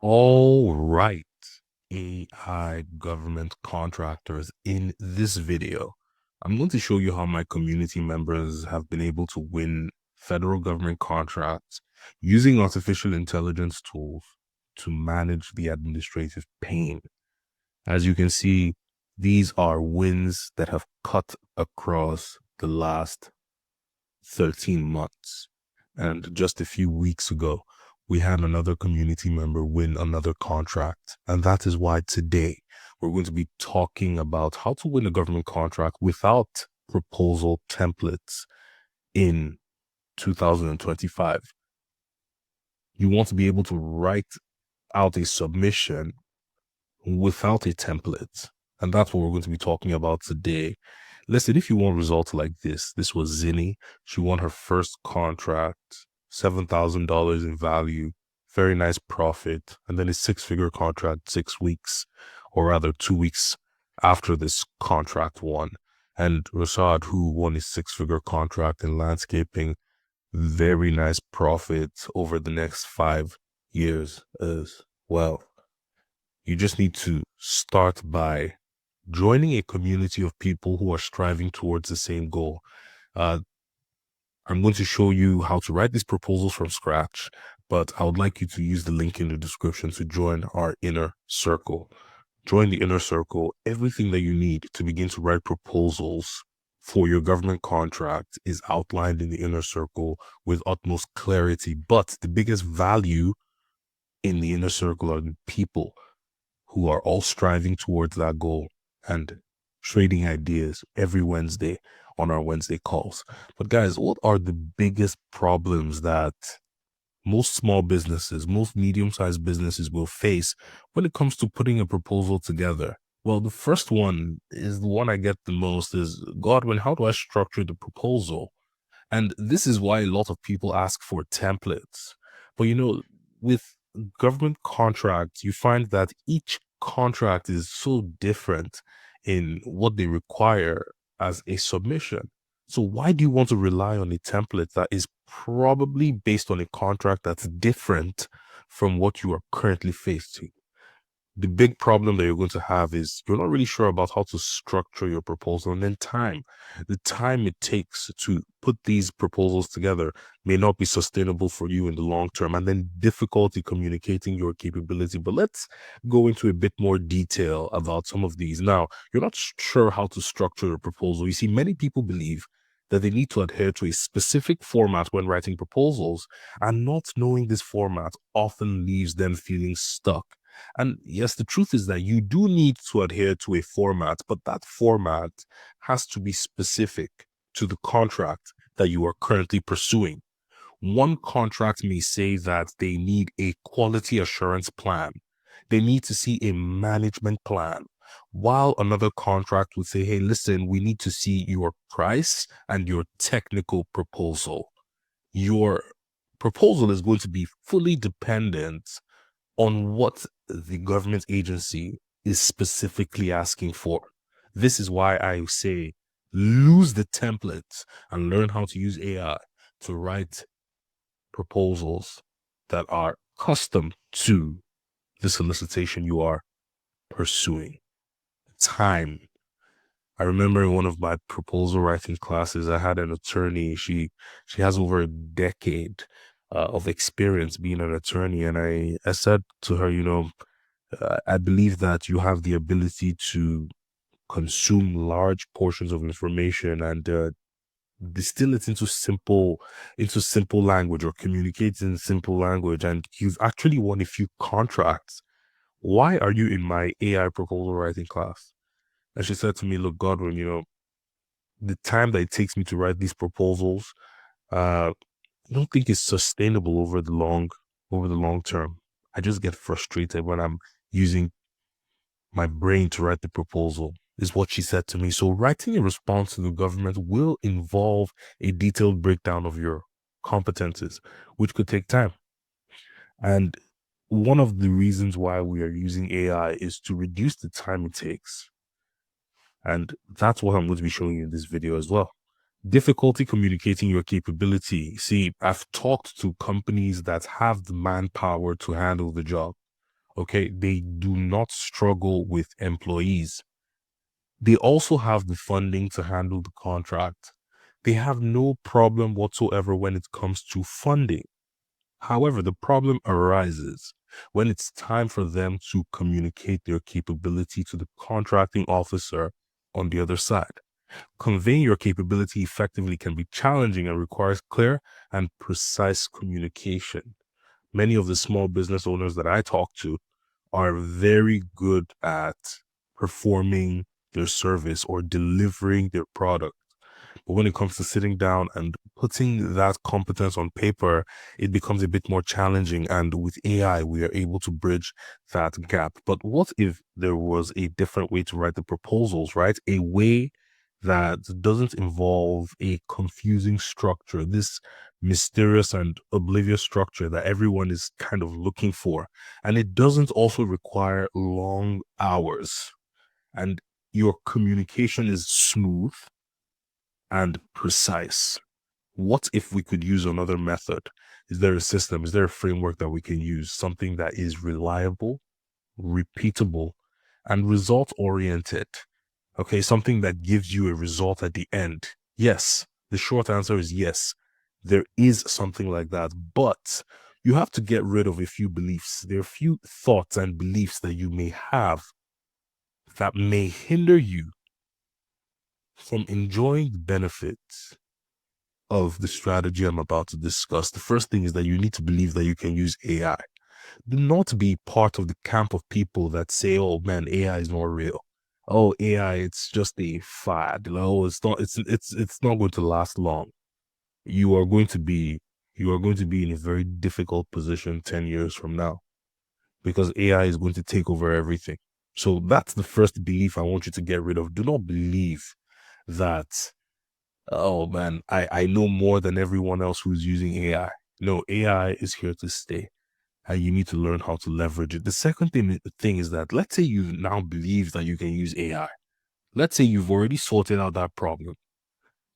All right, AI government contractors, in this video, I'm going to show you how my community members have been able to win federal government contracts using artificial intelligence tools to manage the administrative pain. As you can see, these are wins that have cut across the last 13 months. And just a few weeks ago, we had another community member win another contract. And that is why today we're going to be talking about how to win a government contract without proposal templates in 2025. You want to be able to write out a submission without a template. And that's what we're going to be talking about today. Listen, if you want results like this was Zinni. She won her first contract, $7,000 in value, very nice profit, and then a six-figure contract 6 weeks, or rather 2 weeks after this contract won. And Rashad, who won a six-figure contract in landscaping, very nice profit over the next 5 years as well. You just need to start by joining a community of people who are striving towards the same goal. I'm going to show you how to write these proposals from scratch, but I would like you to use the link in the description to join our inner circle. Join the inner circle. Everything that you need to begin to write proposals for your government contract is outlined in the inner circle with utmost clarity. But the biggest value in the inner circle are the people who are all striving towards that goal and trading ideas every Wednesday on our Wednesday calls. But guys, what are the biggest problems that most small businesses, most medium-sized businesses will face when it comes to putting a proposal together? Well, the first one is the one I get the most is, Godwin, how do I structure the proposal? And this is why a lot of people ask for templates. But with government contracts, you find that each contract is so different in what they require as a submission. So why do you want to rely on a template that is probably based on a contract that's different from what you are currently facing? The big problem that you're going to have is you're not really sure about how to structure your proposal, and then the time it takes to put these proposals together may not be sustainable for you in the long term, and then difficulty communicating your capability. But let's go into a bit more detail about some of these. Now, you're not sure how to structure your proposal. You see, many people believe that they need to adhere to a specific format when writing proposals, and not knowing this format often leaves them feeling stuck. And yes, the truth is that you do need to adhere to a format, but that format has to be specific to the contract that you are currently pursuing. One contract may say that they need a quality assurance plan. They need to see a management plan. While another contract would say, hey, listen, we need to see your price and your technical proposal. Your proposal is going to be fully dependent on what the government agency is specifically asking for. This is why I say lose the templates and learn how to use AI to write proposals that are custom to the solicitation you are pursuing. Time. I remember in one of my proposal writing classes, I had an attorney. She has over a decade of experience being an attorney, and I said to her, I believe that you have the ability to consume large portions of information and distill it into simple language, or communicate in simple language. And you've actually won a few contracts. Why are you in my AI proposal writing class? And she said to me, look, Godwin, the time that it takes me to write these proposals, I don't think it's sustainable over the long term. I just get frustrated when I'm using my brain to write the proposal, is what she said to me. So writing a response to the government will involve a detailed breakdown of your competences, which could take time. And one of the reasons why we are using AI is to reduce the time it takes. And that's what I'm going to be showing you in this video as well. Difficulty communicating your capability. See, I've talked to companies that have the manpower to handle the job, Okay, they do not struggle with employees. They also have the funding to handle the contract. They have no problem whatsoever when it comes to funding. However, the problem arises when it's time for them to communicate their capability to the contracting officer on the other side. Conveying your capability effectively can be challenging and requires clear and precise communication. Many of the small business owners that I talk to are very good at performing their service or delivering their product. But when it comes to sitting down and putting that competence on paper, it becomes a bit more challenging. And with AI, we are able to bridge that gap. But what if there was a different way to write the proposals, right? A way that doesn't involve a confusing structure, this mysterious and oblivious structure that everyone is kind of looking for. And it doesn't also require long hours. And your communication is smooth and precise. What if we could use another method? Is there a system? Is there a framework that we can use? Something that is reliable, repeatable, and result oriented. Okay, something that gives you a result at the end. Yes, the short answer is yes. There is something like that, but you have to get rid of a few beliefs. There are a few thoughts and beliefs that you may have that may hinder you from enjoying the benefits of the strategy I'm about to discuss. The first thing is that you need to believe that you can use AI. Do not be part of the camp of people that say, "Oh man, AI is not real. Oh, AI, it's just a fad. Oh, it's not going to last long." You are going to be in a very difficult position 10 years from now because AI is going to take over everything. So that's the first belief I want you to get rid of. Do not believe that, "Oh man, I know more than everyone else who's using AI." No, AI is here to stay, and you need to learn how to leverage it. The second thing is that, let's say you now believe that you can use AI. Let's say you've already sorted out that problem,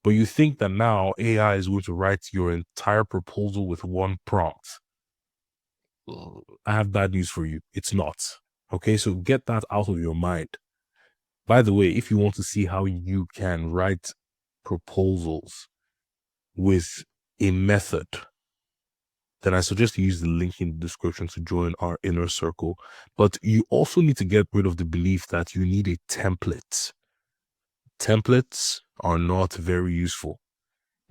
but you think that now AI is going to write your entire proposal with one prompt. Well, I have bad news for you. It's not. Okay, so get that out of your mind. By the way, if you want to see how you can write proposals with a method, then I suggest you use the link in the description to join our inner circle. But you also need to get rid of the belief that you need a template. Templates are not very useful.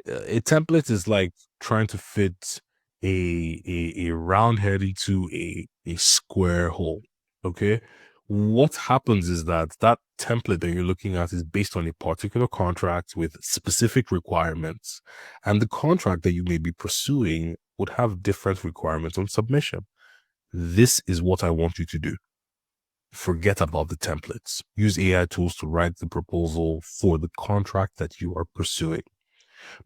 A template is like trying to fit a round head into a square hole. Okay. What happens is that that template that you're looking at is based on a particular contract with specific requirements, and the contract that you may be pursuing would have different requirements on submission. This is what I want you to do. Forget about the templates. Use AI tools to write the proposal for the contract that you are pursuing.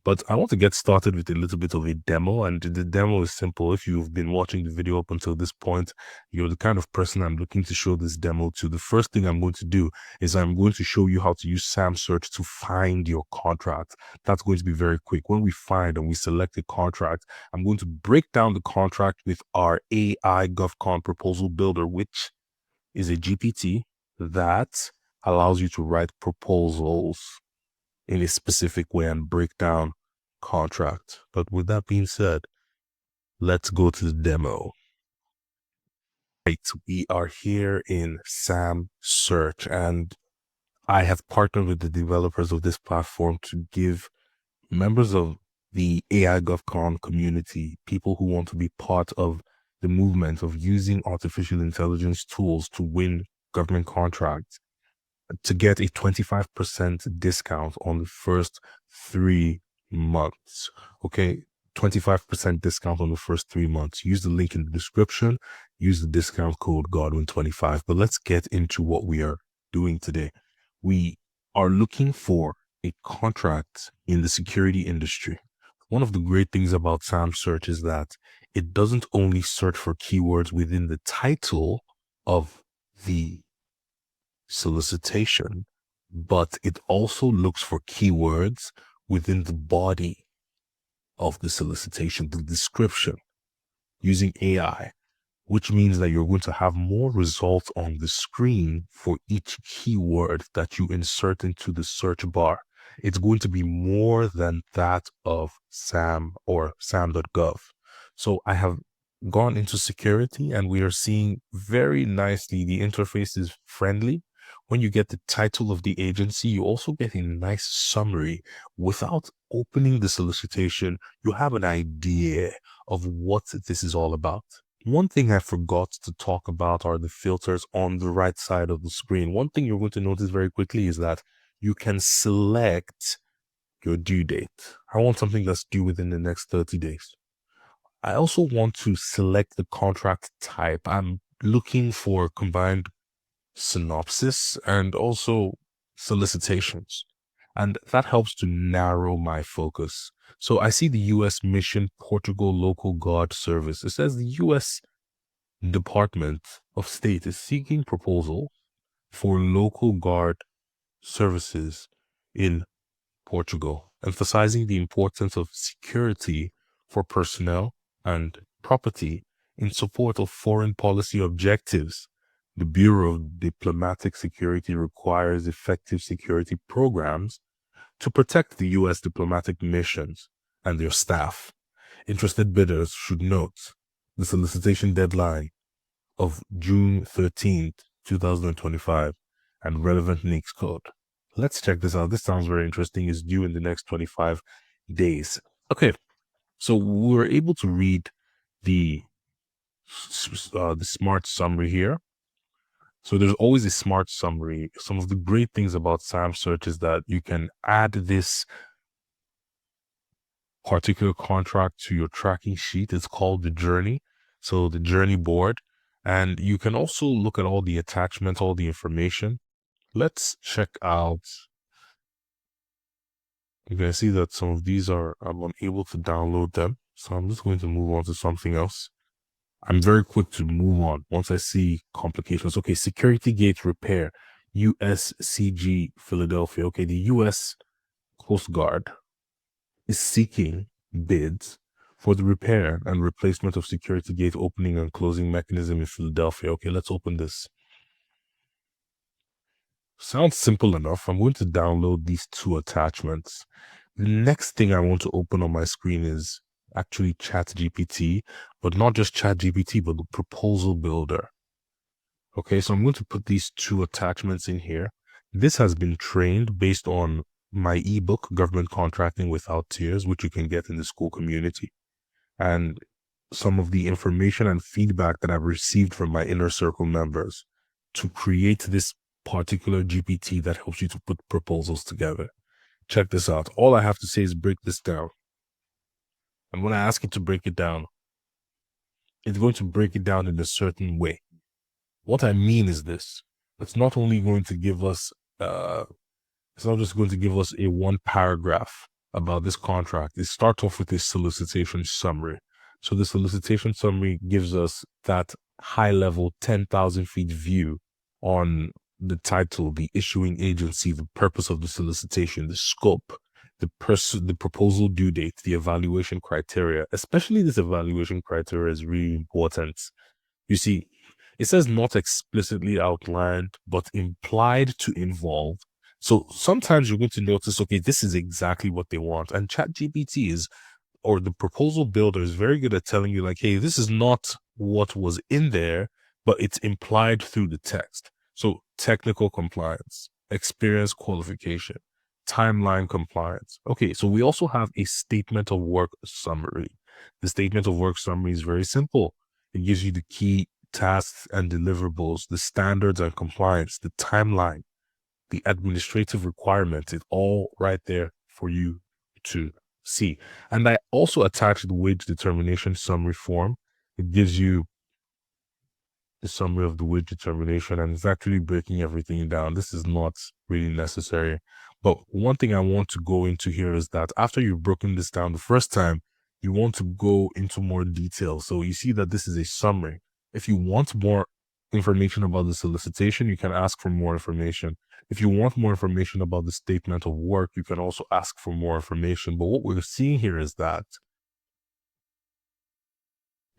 But I want to get started with a little bit of a demo, and the demo is simple. If you've been watching the video up until this point, you're the kind of person I'm looking to show this demo to. The first thing I'm going to do is I'm going to show you how to use SAMSearch to find your contract. That's going to be very quick. When we find and we select a contract, I'm going to break down the contract with our AI govcon proposal builder, which is a GPT that allows you to write proposals in a specific way and break down contract. But with that being said, let's go to the demo. Right, we are here in SAMSearch, and I have partnered with the developers of this platform to give members of the AI GovCon community, people who want to be part of the movement of using artificial intelligence tools to win government contracts, to get a 25% discount on the first 3 months. Okay, 25% discount on the first 3 months. Use the link in the description. Use the discount code Godwin25. But let's get into what we are doing today. We are looking for a contract in the security industry. One of the great things about SAMSearch is that it doesn't only search for keywords within the title of the solicitation, but it also looks for keywords within the body of the solicitation, the description. Using AI, which means that you're going to have more results on the screen for each keyword that you insert into the search bar. It's going to be more than that of SAM or SAM.gov. So I have gone into security, and we are seeing very nicely the interface is friendly. When you get the title of the agency, you also get a nice summary. Without opening the solicitation, you have an idea of what this is all about. One thing I forgot to talk about are the filters on the right side of the screen. One thing you're going to notice very quickly is that you can select your due date. I want something that's due within the next 30 days. I also want to select the contract type. I'm looking for combined synopsis and also solicitations. And that helps to narrow my focus. So I see the U.S. Mission Portugal Local Guard Service. It says the U.S. Department of State is seeking proposal for local guard services in Portugal, emphasizing the importance of security for personnel and property in support of foreign policy objectives. The Bureau of Diplomatic Security requires effective security programs to protect the U.S. diplomatic missions and their staff. Interested bidders should note the solicitation deadline of June 13th, 2025, and relevant NICS code. Let's check this out. This sounds very interesting. It's due in the next 25 days. Okay, so we're able to read the smart summary here. So there's always a smart summary. Some of the great things about SAMSearch is that you can add this particular contract to your tracking sheet. It's called the journey. So the journey board. And you can also look at all the attachments, all the information. Let's check out. You can see that some of these I'm unable to download them. So I'm just going to move on to something else. I'm very quick to move on once I see complications. Okay, security gate repair, USCG Philadelphia. Okay, the US Coast Guard is seeking bids for the repair and replacement of security gate opening and closing mechanism in Philadelphia. Okay, let's open this. Sounds simple enough. I'm going to download these two attachments. The next thing I want to open on my screen is actually ChatGPT, but not just ChatGPT, but the proposal builder. Okay, so I'm going to put these two attachments in here. This has been trained based on my ebook, Government Contracting Without Tears, which you can get in the school community. And some of the information and feedback that I've received from my inner circle members to create this particular GPT that helps you to put proposals together. Check this out. All I have to say is break this down. And when I ask it to break it down, it's going to break it down in a certain way. What I mean is this. It's not only going to give us, it's not just going to give us a one paragraph about this contract. It starts off with a solicitation summary. So the solicitation summary gives us that high level 10,000 feet view on the title, the issuing agency, the purpose of the solicitation, the scope, the proposal due date, the evaluation criteria. Especially this evaluation criteria is really important. You see, it says not explicitly outlined, but implied to involve. So sometimes you're going to notice, okay, this is exactly what they want. And ChatGPT is, or the proposal builder is very good at telling you like, hey, this is not what was in there, but it's implied through the text. So technical compliance, experience qualification, timeline compliance. Okay, so we also have a statement of work summary. The statement of work summary is very simple. It gives you the key tasks and deliverables, the standards and compliance, the timeline, the administrative requirements. It's all right there for you to see. And I also attached the wage determination summary form. It gives you the summary of the wage determination, and it's actually breaking everything down. This is not really necessary. But one thing I want to go into here is that after you've broken this down the first time, you want to go into more detail. So you see that this is a summary. If you want more information about the solicitation, you can ask for more information. If you want more information about the statement of work, you can also ask for more information. But what we're seeing here is that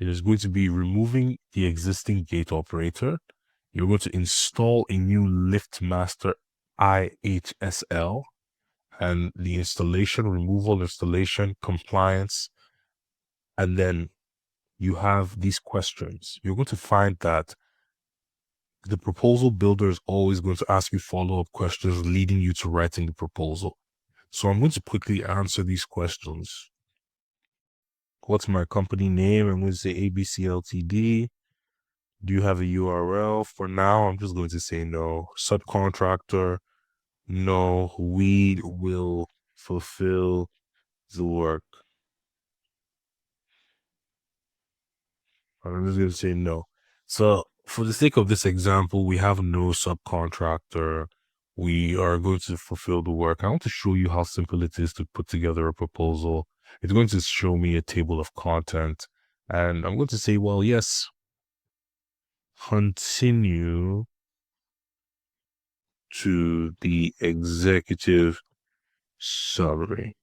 It is going to be removing the existing gate operator. You're going to install a new LiftMaster IHSL, and the installation, removal, installation, compliance, and then you have these questions. You're going to find that the proposal builder is always going to ask you follow-up questions leading you to writing the proposal. So I'm going to quickly answer these questions. What's my company name? I'm going to say ABC Ltd. Do you have a URL? For now, I'm just going to say no. Subcontractor, no. We will fulfill the work. I'm just going to say no. So for the sake of this example, we have no subcontractor. We are going to fulfill the work. I want to show you how simple it is to put together a proposal. It's going to show me a table of content. And I'm going to say, well, yes, continue to the executive summary.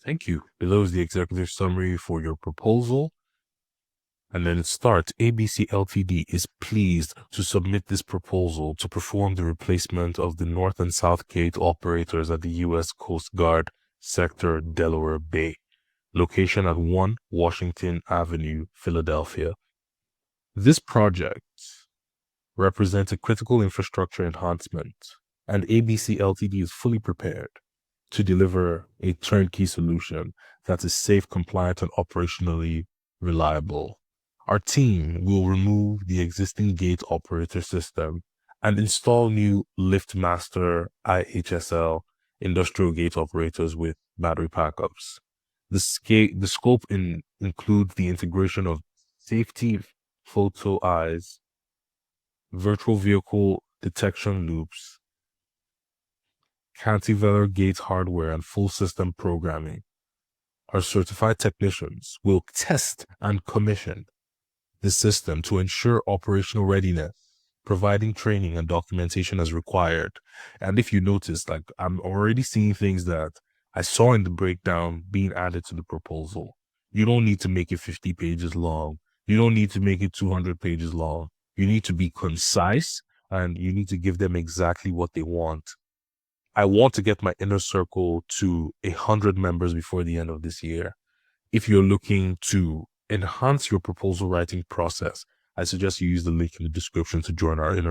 Thank you. Below is the executive summary for your proposal. And then it starts. ABC Ltd is pleased to submit this proposal to perform the replacement of the North and South Gate operators at the U.S. Coast Guard Sector, Delaware Bay, location at 1 Washington Avenue, Philadelphia. This project represents a critical infrastructure enhancement, and ABC Ltd is fully prepared to deliver a turnkey solution that is safe, compliant, and operationally reliable. Our team will remove the existing gate operator system and install new LiftMaster IHSL industrial gate operators with battery backups. The scope includes the integration of safety photo eyes, virtual vehicle detection loops, cantilever gate hardware, and full system programming. Our certified technicians will test and commission the system to ensure operational readiness, providing training and documentation as required. And if you notice, like, I'm already seeing things that I saw in the breakdown being added to the proposal. You don't need to make it 50 pages long. You don't need to make it 200 pages long. You need to be concise, and you need to give them exactly what they want. I want to get my inner circle to 100 members before the end of this year. If you're looking to enhance your proposal writing process, I suggest you use the link in the description to join our inner